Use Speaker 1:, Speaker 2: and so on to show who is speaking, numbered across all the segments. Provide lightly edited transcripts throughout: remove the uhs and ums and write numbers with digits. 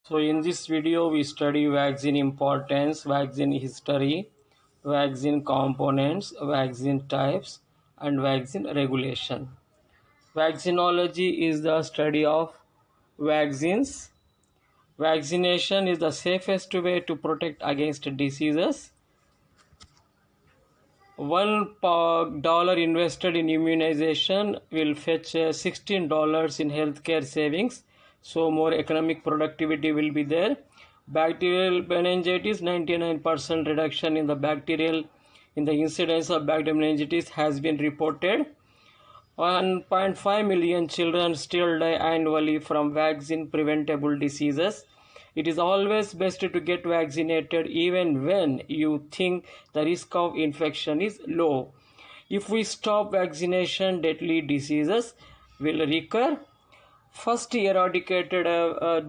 Speaker 1: So in this video we study vaccine importance, vaccine history, vaccine components, vaccine types and vaccine regulation. Vaccinology is the study of vaccines. Vaccination is the safest way to protect against diseases. $1 invested in immunization will fetch $16 in healthcare savings, so more economic productivity will be there. Bacterial meningitis, 99% reduction in the incidence of bacterial meningitis has been reported. 1.5 million children still die annually from vaccine preventable diseases. It is always best to get vaccinated even when you think the risk of infection is low. If we stop vaccination, deadly diseases will recur. First eradicated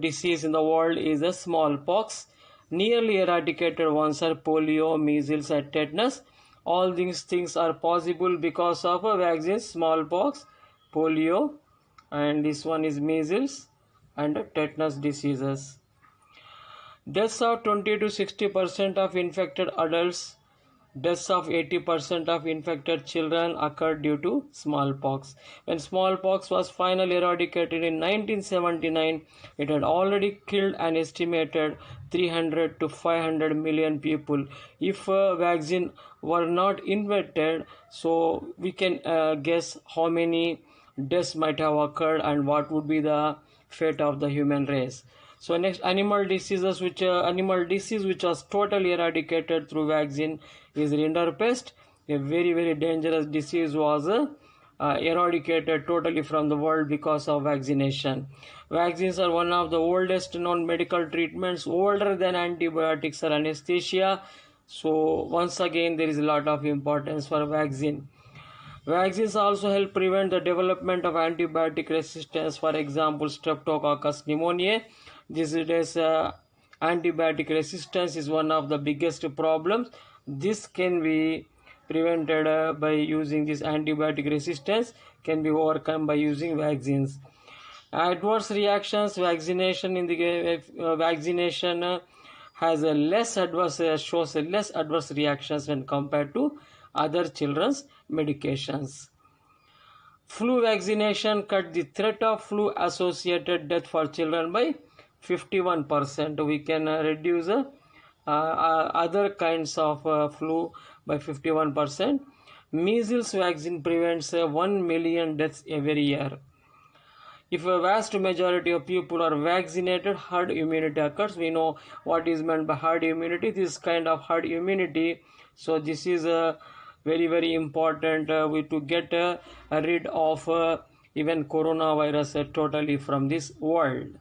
Speaker 1: disease in the world is a smallpox. Nearly eradicated ones are polio, measles, and tetanus. All these things are possible because of a vaccine: smallpox, polio, and this one is measles and tetanus diseases. Deaths of 20 to 60% of infected adults, deaths of 80% of infected children occurred due to smallpox. When smallpox was finally eradicated in 1979, it had already killed an estimated 300 to 500 million people. If a vaccine were not invented, so we can guess how many deaths might have occurred and what would be the fate of the human race. So next, animal disease which was totally eradicated through vaccine is rinderpest. A very dangerous disease was eradicated totally from the world because of vaccination. Vaccines are one of the oldest known medical treatments, older than antibiotics or anesthesia. So once again there is a lot of importance for vaccine. Vaccines also help prevent the development of antibiotic resistance, for example, Streptococcus pneumoniae. These days, antibiotic resistance is one of the biggest problems. This can be prevented by using this antibiotic resistance, can be overcome by using vaccines. Adverse reactions, vaccination in the vaccination has a less adverse shows a less adverse reactions when compared to other children's medications. Flu vaccination cut the threat of flu associated death for children by 51%. We can reduce other kinds of flu by 51%. Measles vaccine prevents 1 million deaths every year. If a vast majority of people are vaccinated, herd immunity occurs. We know what is meant by herd immunity. This kind of herd immunity. So this is a very important to get rid of even coronavirus totally from this world.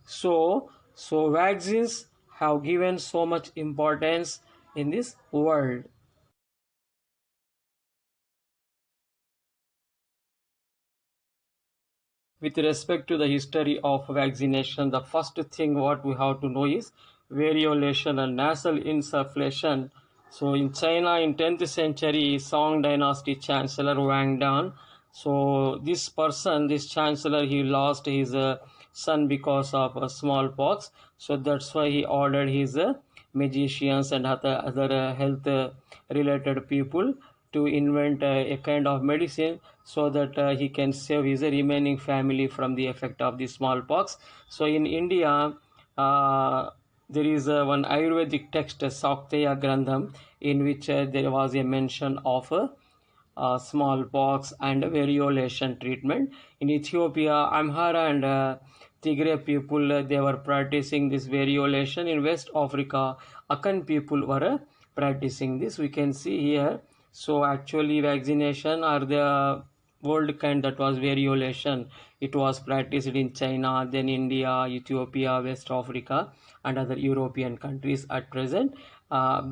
Speaker 1: So vaccines have given so much importance in this world. With respect to the history of vaccination, the first thing what we have to know is variolation and nasal insufflation. So in China in 10th century, Song dynasty chancellor Wang Dan, so this chancellor, he lost his son because of smallpox. So that's why he ordered his magicians and other health related people to invent a kind of medicine so that he can save his remaining family from the effect of the smallpox. So in India, there is one Ayurvedic text, Sakteya Grandham, in which there was a mention of smallpox and variolation treatment. In Ethiopia, Amhara and Tigray people, they were practicing this variolation. In West Africa, Akan people were practicing this. We can see here. So actually vaccination are the old kind, that was variolation. It was practiced in China, then India, Ethiopia, West Africa and other European countries. At present,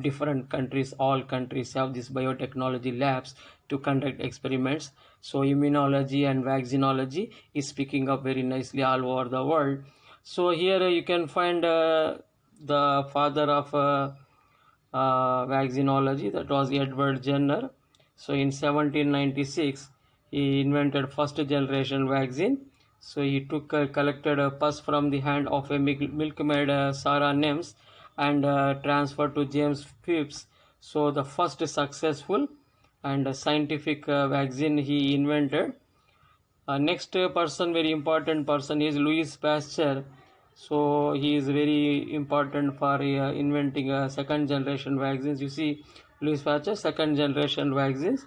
Speaker 1: different countries, all countries have these biotechnology labs to conduct experiments. So immunology and vaccinology is picking up very nicely all over the world. So here you can find the father of vaccinology, that was Edward Jenner. So in 1796 he invented first generation vaccine. So he took collected a pus from the hand of a milkmaid, Sarah Nemes, and transferred to James Phipps. So the first successful and scientific vaccine he invented. Next person, very important person, is Louis Pasteur. So he is very important for inventing second generation vaccines. You see, Louis Pasteur, second generation vaccines.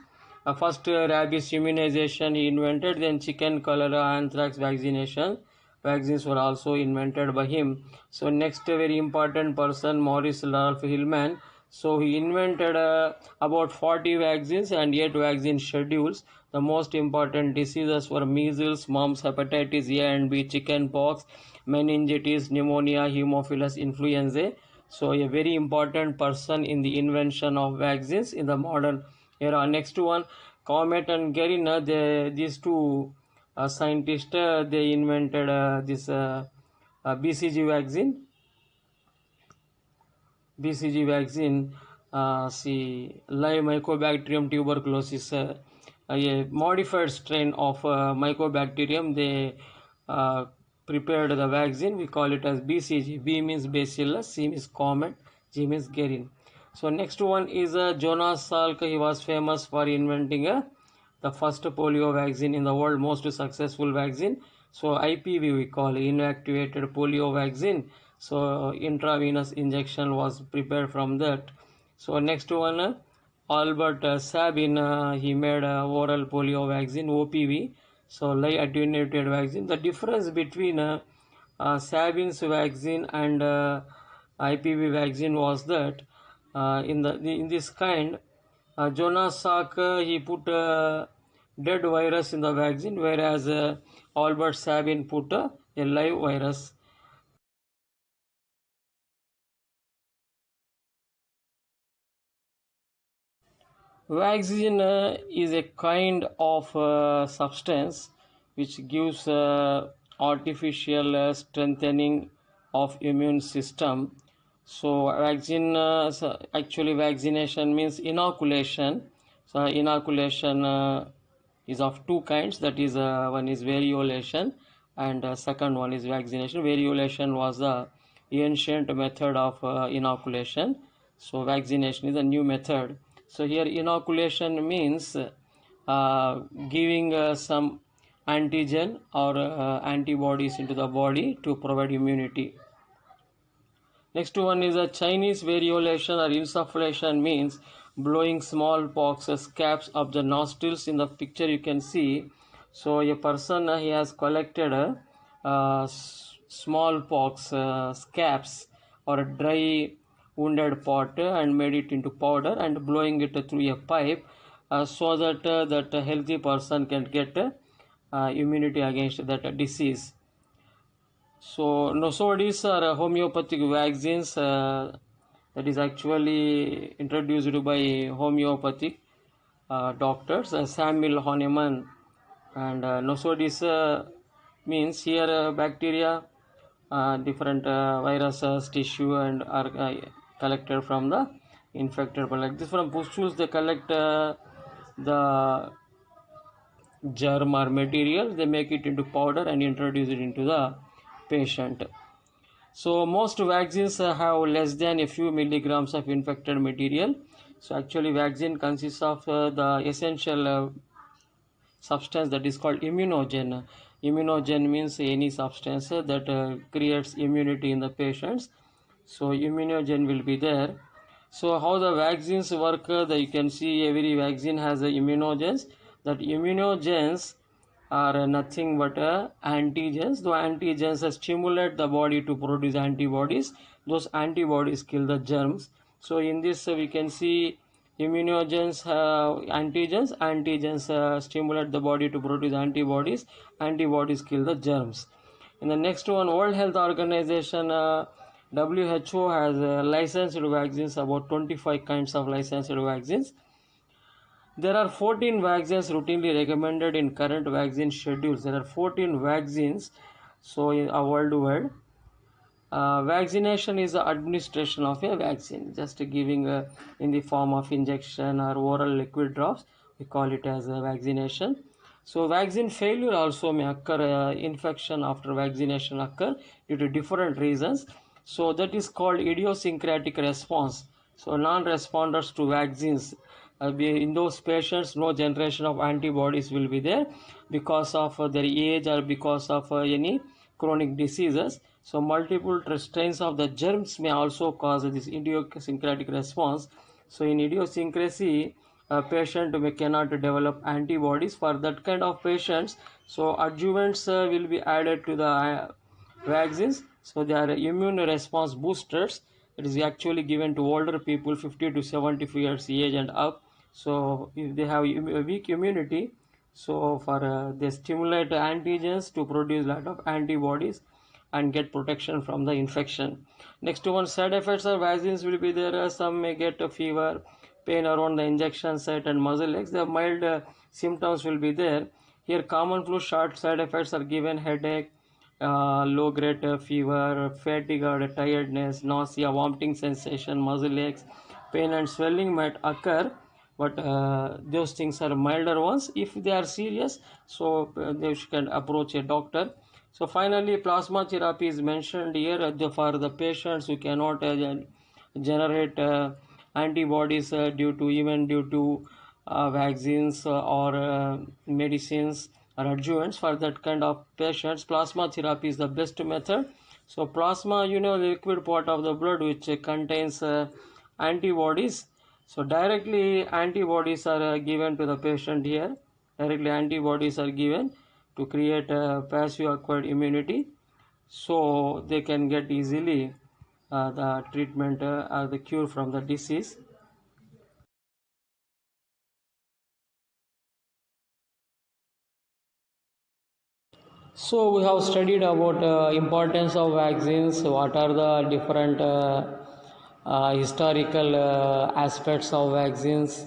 Speaker 1: First rabies immunization he invented, then chicken, cholera, anthrax vaccination. Vaccines were also invented by him. So next very important person, Maurice Ralph Hillman. So he invented about 40 vaccines and 8 vaccine schedules. The most important diseases were measles, mumps, hepatitis A and B, chicken pox, meningitis, pneumonia, Haemophilus influenzae. So a very important person in the invention of vaccines in the modern era. Next one, Comet and Guerin, these two scientists, they invented this BCG vaccine. BCG vaccine, see, live Mycobacterium tuberculosis, a modified strain of Mycobacterium. They prepared the vaccine. We call it as BCG. B means Bacillus, C means Comet, G means Guerin. So next one is Jonas Salk. He was famous for inventing the first polio vaccine in the world, most successful vaccine. So IPV we call inactivated polio vaccine. So intravenous injection was prepared from that. So next one, Albert Sabin, he made oral polio vaccine, OPV. So live attenuated vaccine. The difference between Sabin's vaccine and IPV vaccine was that in this kind, Jonas Salk, he put dead virus in the vaccine, whereas Albert Sabin put a live virus. Vaccine is a kind of substance which gives artificial strengthening of immune system. So vaccine, actually vaccination means inoculation. So inoculation is of two kinds. That is, one is variolation and second one is vaccination. Variolation was the ancient method of inoculation. So vaccination is a new method. So here inoculation means giving some antigen or antibodies into the body to provide immunity. Next one is a Chinese variolation or insufflation, means blowing smallpox scabs up the nostrils. In the picture you can see. So a person he has collected smallpox scabs or a dry wounded part and made it into powder and blowing it through a pipe so that that healthy person can get immunity against that disease. So nosodis are homeopathic vaccines that is actually introduced by homeopathic doctors, Samuel Hahnemann. And nosodis means here bacteria, different viruses, tissue, and are collected from the infected. But like this, from pustules they collect the germ or material, they make it into powder and introduce it into the patient. So most vaccines have less than a few milligrams of infected material. So actually vaccine consists of the essential substance that is called immunogen. Immunogen means any substance that creates immunity in the patients. So immunogen will be there. So how the vaccines work, you can see every vaccine has a immunogens. That immunogens are nothing but antigens. The antigens stimulate the body to produce antibodies. Those antibodies kill the germs. So in this we can see immunogens, antigens stimulate the body to produce antibodies. Antibodies kill the germs. In the next one, World Health Organization, WHO has licensed vaccines, about 25 kinds of licensed vaccines. There are 14 vaccines routinely recommended in current vaccine schedules. There are 14 vaccines, so in a worldwide. Vaccination is the administration of a vaccine, just giving in the form of injection or oral liquid drops. We call it as a vaccination. So vaccine failure also may occur, infection after vaccination occur due to different reasons. So that is called idiosyncratic response. So non-responders to vaccines, in those patients no generation of antibodies will be there because of their age or because of any chronic diseases. So multiple strains of the germs may also cause this idiosyncratic response. So in idiosyncrasy, a patient cannot develop antibodies for that kind of patients. So adjuvants will be added to the vaccines. So they are immune response boosters. It is actually given to older people 50 to 75 years age and up. So if they have a weak immunity, so for they stimulate antigens to produce lot of antibodies and get protection from the infection. Next one, side effects of vaccines will be there. Some may get a fever, pain around the injection site and muscle legs. The mild symptoms will be there. Here common flu short side effects are given: headache, low grade fever, fatigue or tiredness, nausea, vomiting sensation, muscle aches, pain and swelling might occur, but those things are milder ones. If they are serious, so they can approach a doctor. So finally, plasma therapy is mentioned here for the patients who cannot generate antibodies due to vaccines or medicines or adjuvants. For that kind of patients, plasma therapy is the best method. So plasma, the liquid part of the blood which contains antibodies. So directly antibodies are given to the patient here. Directly antibodies are given to create a passive acquired immunity, so they can get easily the treatment or the cure from the disease. So we have studied about importance of vaccines, what are the different historical aspects of vaccines,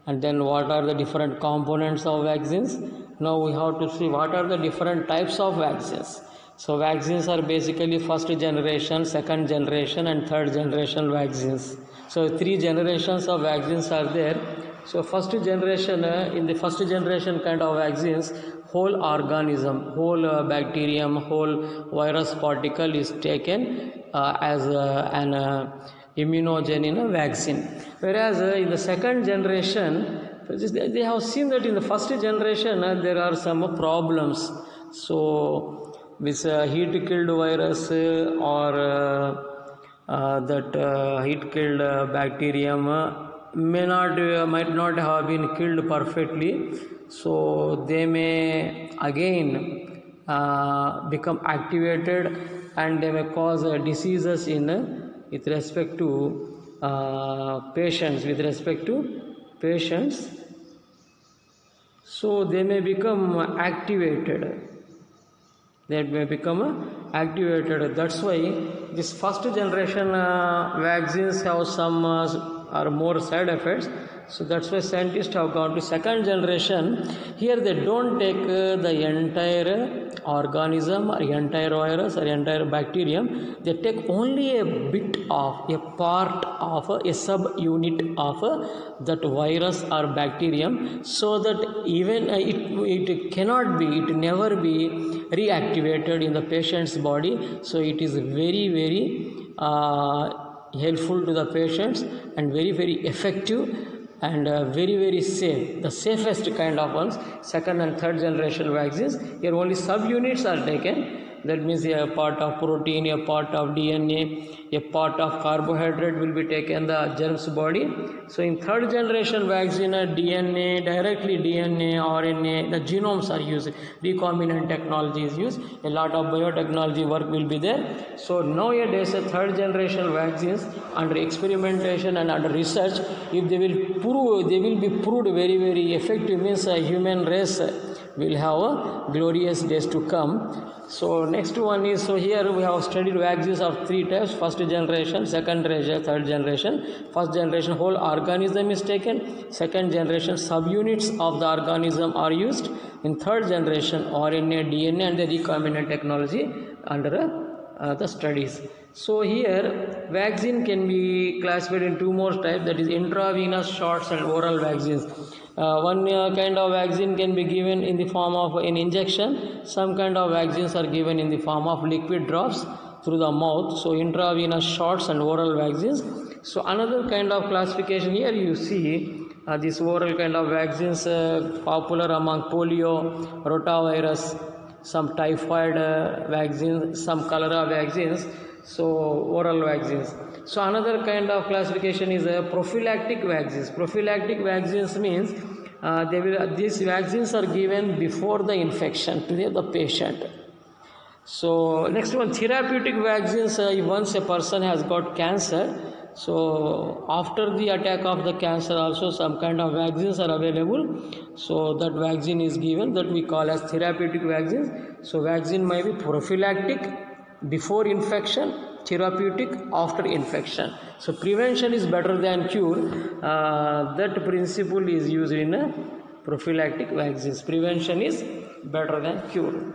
Speaker 1: and then what are the different components of vaccines. Now we have to see what are the different types of vaccines. So vaccines are basically first generation, second generation and third generation vaccines. So three generations of vaccines are there. So first generation, in the first generation kind of vaccines, whole organism, whole bacterium, whole virus particle is taken as an immunogen in a vaccine. Whereas in the second generation, they have seen that in the first generation there are some problems. So this heat killed virus or that heat killed bacterium might not have been killed perfectly, so they may again become activated and they may cause diseases in with respect to patients. So they may become activated. That's why this first generation vaccines have some or more side effects. So that's why scientists have gone to second generation. Here they don't take the entire organism or entire virus or entire bacterium. They take only a bit of a part of a sub-unit of that virus or bacterium, so that even it cannot be, it never be reactivated in the patient's body. So it is very, very helpful to the patients and very, very effective and very, very safe, the safest kind of ones. Second and third generation vaccines, here only subunits are taken. That means a part of protein, a part of DNA, a part of carbohydrate will be taken the germ's body. So in third generation vaccine, DNA, directly DNA, RNA, the genomes are used, recombinant technology is used, a lot of biotechnology work will be there. So nowadays third generation vaccines under experimentation and under research, if they will be proved very, very effective, means a human race will have a glorious days to come. So next one is, so here we have studied vaccines of three types: first generation, second generation, third generation. First generation, whole organism is taken. Second generation, subunits of the organism are used. In third generation, RNA, DNA and the recombinant technology under the studies. So here vaccine can be classified in two more types, that is intravenous shots and oral vaccines. One kind of vaccine can be given in the form of an injection. Some kind of vaccines are given in the form of liquid drops through the mouth. So intravenous shots and oral vaccines. So another kind of classification here you see this oral kind of vaccines popular among polio, rotavirus, some typhoid vaccines, some cholera vaccines. So oral vaccines. So another kind of classification is prophylactic vaccines. Prophylactic vaccines means these vaccines are given before the infection to the patient. So next one, therapeutic vaccines. Once a person has got cancer, so after the attack of the cancer also some kind of vaccines are available. So that vaccine is given, that we call as therapeutic vaccines. So vaccine may be prophylactic before infection, therapeutic after infection. So prevention is better than cure. That principle is used in prophylactic vaccines. Prevention is better than cure.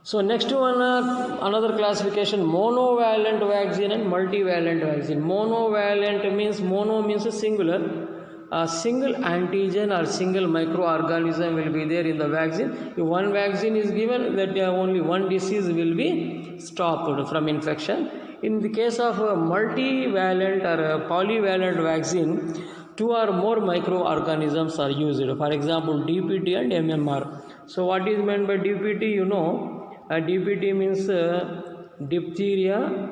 Speaker 1: So next one, another classification, monovalent vaccine and multivalent vaccine. Monovalent means, mono means a singular. A single antigen or single microorganism will be there in the vaccine. If one vaccine is given, that only one disease will be stopped from infection. In the case of a multivalent or a polyvalent vaccine, two or more microorganisms are used. For example, DPT and MMR. So what is meant by DPT? You know, DPT means diphtheria,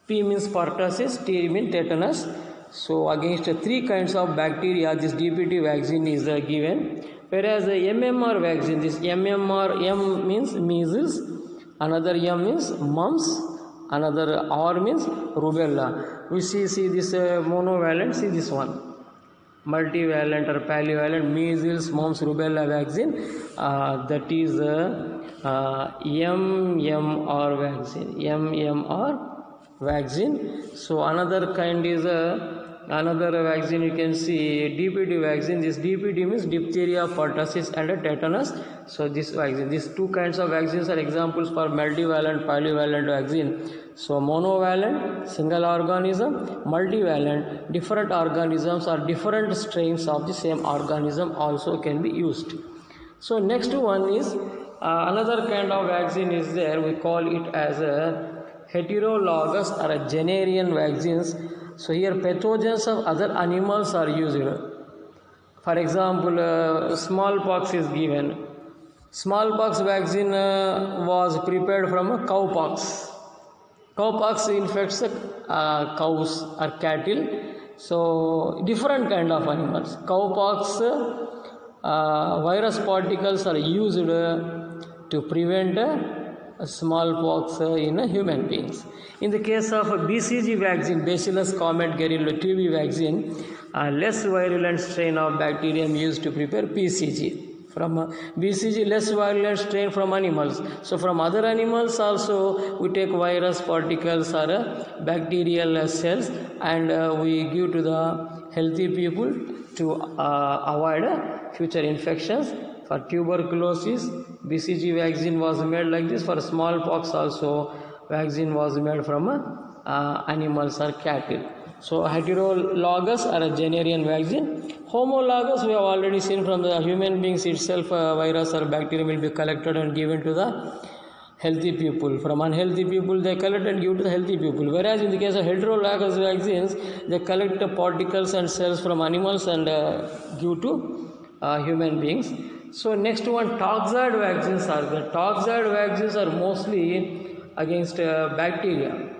Speaker 1: P means pertussis, T means tetanus. So against three kinds of bacteria, this DPT vaccine is given. Whereas the MMR vaccine, this MMR, M means measles, another M means mumps, another R means rubella. We see this monovalent, see this one. Multivalent or polyvalent, measles, mumps, rubella vaccine, that is MMR vaccine. MMR vaccine. So another kind is another vaccine you can see, DPT vaccine. This DPT means diphtheria, pertussis and tetanus. So this vaccine, these two kinds of vaccines are examples for multivalent, polyvalent vaccine. So monovalent, single organism, multivalent, different organisms or different strains of the same organism also can be used. So next one is another kind of vaccine is there, we call it as a heterologous or a Jennerian vaccines. So here pathogens of other animals are used. For example, smallpox is given. Smallpox vaccine was prepared from a cowpox. Cowpox infects cows or cattle. So different kind of animals. Cowpox virus particles are used to prevent smallpox in human beings. In the case of BCG vaccine, Bacillus calmette-guerin TB vaccine, less virulent strain of bacterium used to prepare PCG. From BCG, less virulent strain from animals. So from other animals also we take virus particles or bacterial cells and we give to the healthy people to avoid future infections. For tuberculosis, BCG vaccine was made like this. For smallpox also, vaccine was made from animals or cattle. So heterologous or a Jennerian vaccine. Homologous we have already seen, from the human beings itself virus or bacteria will be collected and given to the healthy people. From unhealthy people they collect and give to the healthy people. Whereas in the case of heterologous vaccines, they collect the particles and cells from animals and give to human beings. So next one, toxoid vaccines are there. Toxoid vaccines are mostly against bacteria.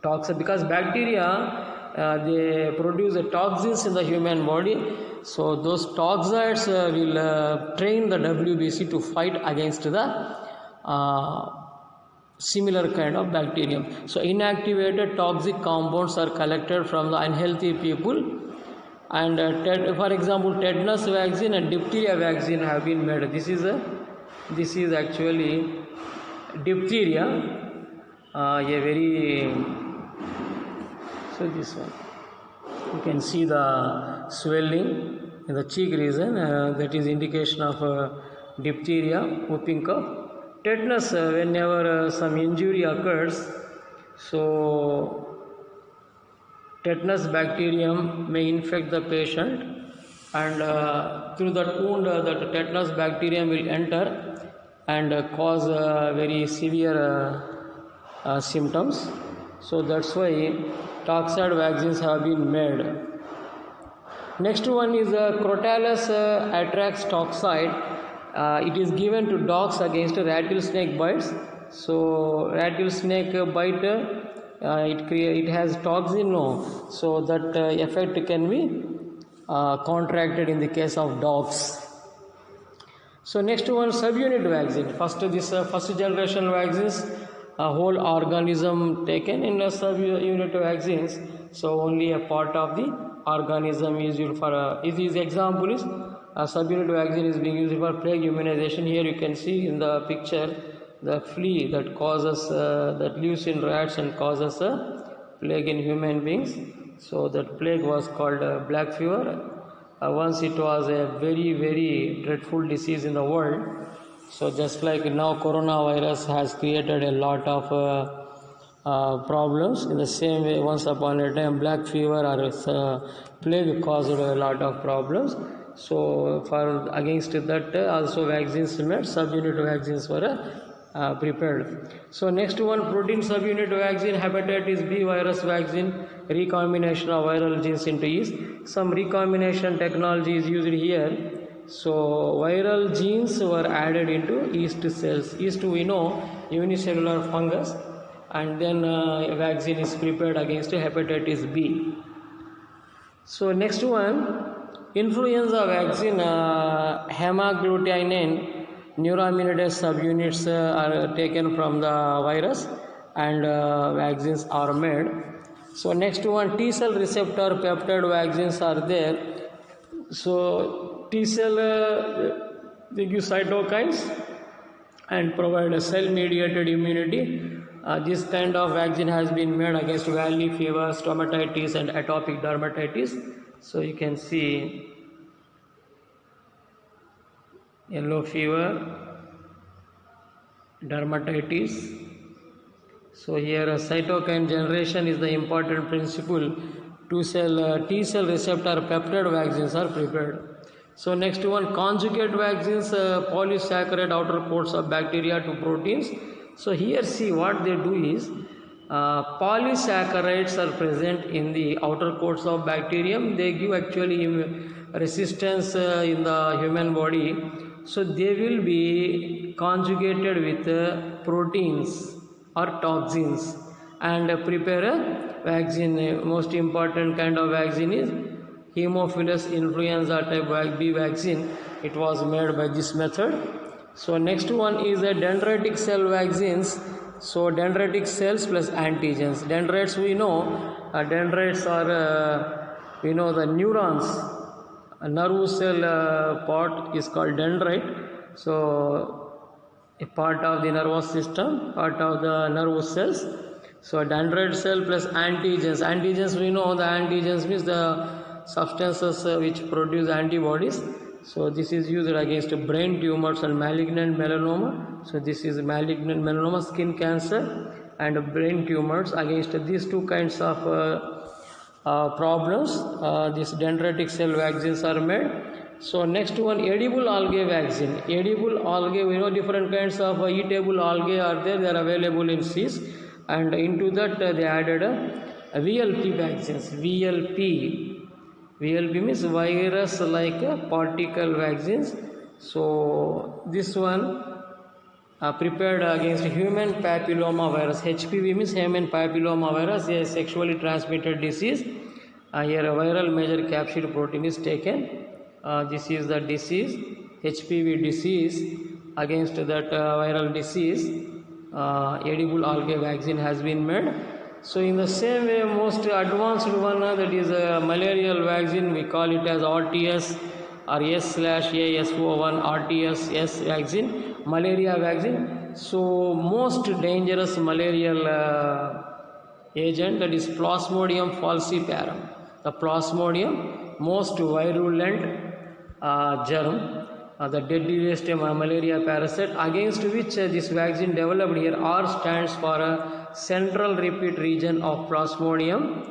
Speaker 1: Toxoid, because bacteria they produce toxins in the human body. So those toxoids will train the WBC to fight against the similar kind of bacterium. So inactivated toxic compounds are collected from the unhealthy people. And for example, tetanus vaccine and diphtheria vaccine have been made. This is actually diphtheria, so this one you can see the swelling in the cheek region, that is indication of diphtheria, whooping cough. Tetanus, whenever some injury occurs, so tetanus bacterium may infect the patient and through that wound that tetanus bacterium will enter and cause very severe symptoms. So that's why toxoid vaccines have been made. Next one is Crotalus atrax toxoid. It is given to dogs against rattlesnake bites. So rattlesnake bite, it has toxin, no. So that effect can be contracted in the case of dogs. So next one, subunit vaccine. First generation vaccines, whole organism taken. In subunit vaccines, so only a part of the organism is used for. This example is subunit vaccine is being used for plague immunization. Here you can see in the picture the flea that causes that lives in rats and causes a plague in human beings. So that plague was called black fever. Once it was a very, very dreadful disease in the world. So just like now coronavirus has created a lot of problems, in the same way once upon a time black fever or plague caused a lot of problems. So for against that also vaccines made, subunit vaccines were prepared. So next one, protein subunit vaccine, hepatitis B virus vaccine, recombination of viral genes into yeast. Some recombination technology is used here. So viral genes were added into yeast cells. Yeast, we know, unicellular fungus, and then a vaccine is prepared against hepatitis B. So next one, influenza vaccine, hemagglutinin neuraminidase subunits are taken from the virus and vaccines are made. So next one, T cell receptor peptide vaccines are there. So T cell they give cytokines and provide a cell mediated immunity. This kind of vaccine has been made against valley fever, stomatitis and atopic dermatitis. So you can see yellow fever, dermatitis. So here a cytokine generation is the important principle. T cell receptor peptide vaccines are prepared. So next one, conjugate vaccines, polysaccharide outer coats of bacteria to proteins. So here see what they do is polysaccharides are present in the outer coats of bacterium. They give actually resistance in the human body. So they will be conjugated with proteins or toxins and prepare a vaccine. Most important kind of vaccine is Haemophilus influenza type B vaccine. It was made by this method. So next one is a dendritic cell vaccines. So dendritic cells plus antigens. Dendrites, we know, dendrites are we know the neurons. A nerve cell part is called dendrite. So a part of the nervous system, part of the nerve cells. So dendrite cell plus antigens. Antigens, we know the antigens means the substances which produce antibodies. So this is used against brain tumors and malignant melanoma. So this is malignant melanoma, skin cancer and brain tumors. Against these two kinds of problems, these dendritic cell vaccines are made. So next one, edible algae vaccine. Edible algae, we know different kinds of eatable algae are there. They are available in seas, and into that they added a VLP vaccines. VLP means virus like particle vaccines. So this one prepared against human papilloma virus. HPV means human papilloma virus, a sexually transmitted disease. Here a viral major capsid protein is taken. This is the disease, HPV disease. Against that viral disease, edible algae vaccine has been made. So in the same way, most advanced one, that is a malarial vaccine, we call it as RTS or S/AS01 RTS vaccine, malaria vaccine. So most dangerous malarial agent, that is Plasmodium falciparum. The Plasmodium, most virulent germ, the deadliest malaria parasite, against which this vaccine developed. Here R stands for a central repeat region of Plasmodium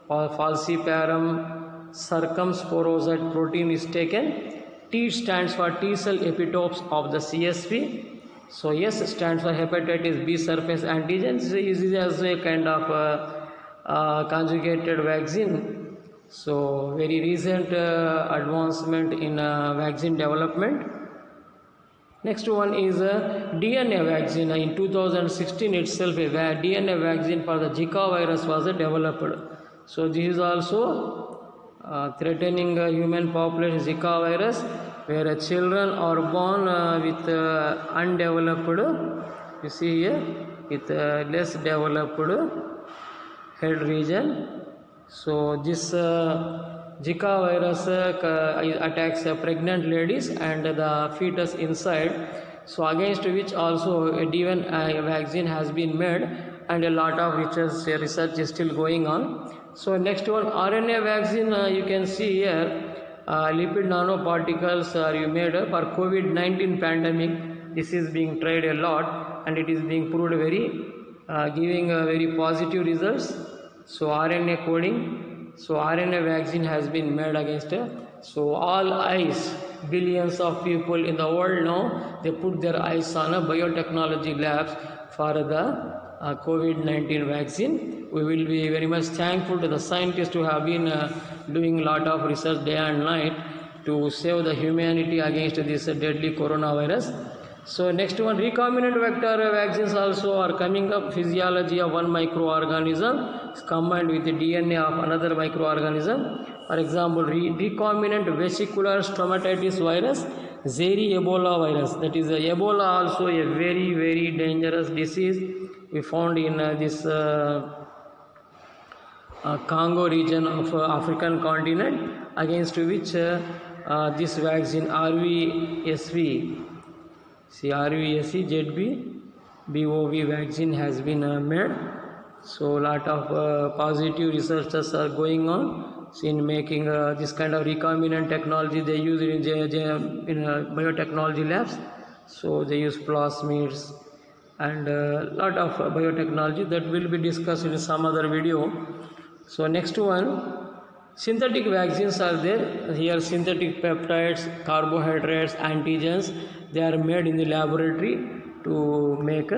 Speaker 1: falciparum circumsporosite protein is taken. T stands for T cell epitopes of the CSP. So S stands for hepatitis B surface antigen. This is also a kind of conjugated vaccine. So very recent advancement in vaccine development. Next one is a DNA vaccine. In 2016 itself, a DNA vaccine for the Zika virus was developed. So this is also threatening human population Zika virus, where children are born with undeveloped, you see here, with less developed head region. So this Zika virus attacks pregnant ladies and the fetus inside, so against which also a given vaccine has been made, and a lot of research is still going on. So next one, RNA vaccine, you can see here lipid nanoparticles are made for COVID-19 pandemic. This is being tried a lot and it is being proved giving very positive results. So RNA coding. So RNA vaccine has been made against so all eyes, billions of people in the world now, they put their eyes on biotechnology labs for the COVID-19 vaccine. We will be very much thankful to the scientists who have been doing a lot of research day and night to save the humanity against this deadly coronavirus. So next one, recombinant vector vaccines also are coming up. Physiology of one microorganism is combined with the DNA of another microorganism. For example, recombinant vesicular stomatitis virus, Zeri Ebola virus. That is Ebola, also a very, very dangerous disease we found in this Congo region of African continent, against which this vaccine RVSV, ZB vaccine has been made. So lot of positive researchers are going on in making this kind of recombinant technology. They use it in biotechnology labs. So they use plasmids and lot of biotechnology that will be discussed in some other video. So next one, synthetic vaccines are there. Here synthetic peptides, carbohydrates, antigens, they are made in the laboratory to make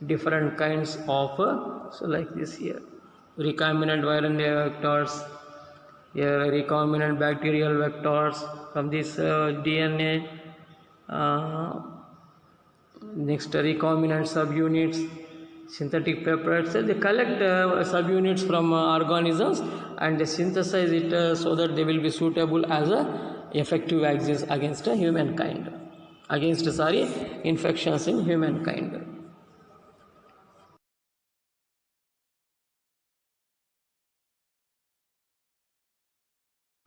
Speaker 1: different kinds of so like this here, recombinant viral vectors, here recombinant bacterial vectors from this DNA, next recombinant subunits, synthetic peptides. They collect subunits from organisms and they synthesize it so that they will be suitable as effective vaccines against humankind, against infections in humankind.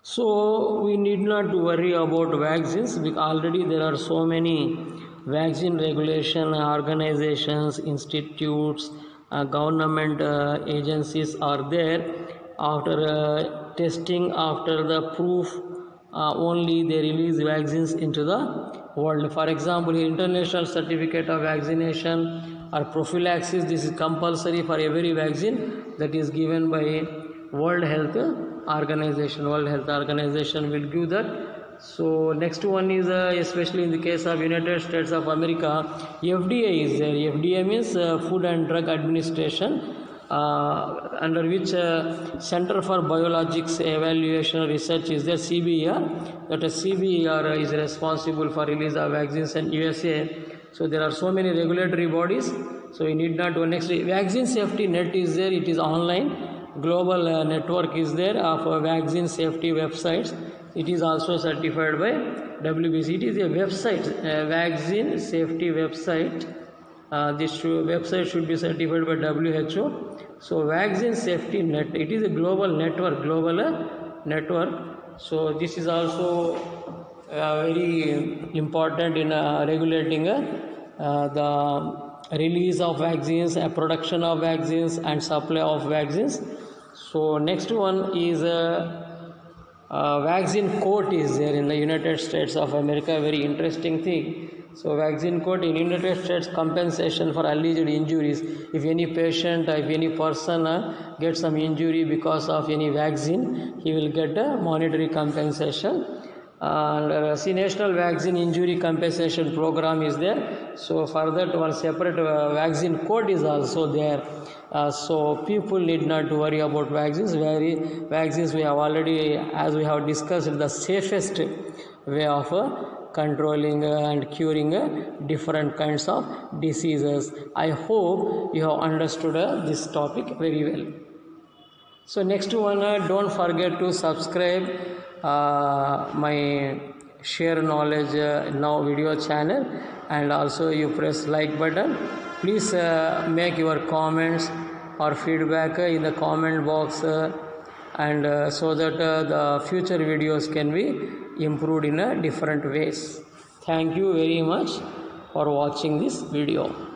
Speaker 1: So we need not worry about vaccines because already there are so many vaccine regulation organizations, institutes, government agencies are there. After testing, after the proof, only they release vaccines into the world. For example, international certificate of vaccination or prophylaxis, this is compulsory for every vaccine that is given by World Health Organization. World Health Organization will give that. So next one is especially in the case of United States of America, FDA is there. FDA means Food and Drug Administration, under which Center for Biologics Evaluation Research is there, CBER. That CBER is responsible for release of vaccines in USA. So there are so many regulatory bodies. So we need not do. Next, vaccine safety net is there. It is online. Global network is there of vaccine safety websites. It is also certified by WBC. It is a website, vaccine safety website. This website should be certified by WHO. So vaccine safety net, it is a global network, So this is also very important in regulating the release of vaccines, production of vaccines and supply of vaccines. So next one is vaccine court is there in the United States of America, very interesting thing. So vaccine code in United States, compensation for alleged injuries. If any patient, if any person gets some injury because of any vaccine, he will get a monetary compensation. And see, National Vaccine Injury Compensation Program is there. So for that, one separate vaccine code is also there. So people need not to worry about vaccines. Vaccines we have already, as we have discussed, the safest way of controlling and curing different kinds of diseases. I hope you have understood this topic very well. So next one, don't forget to subscribe my Share Knowledge Now video channel, and also you press like button. Please make your comments or feedback in the comment box, and so that the future videos can be improved in different ways. Thank you very much for watching this video.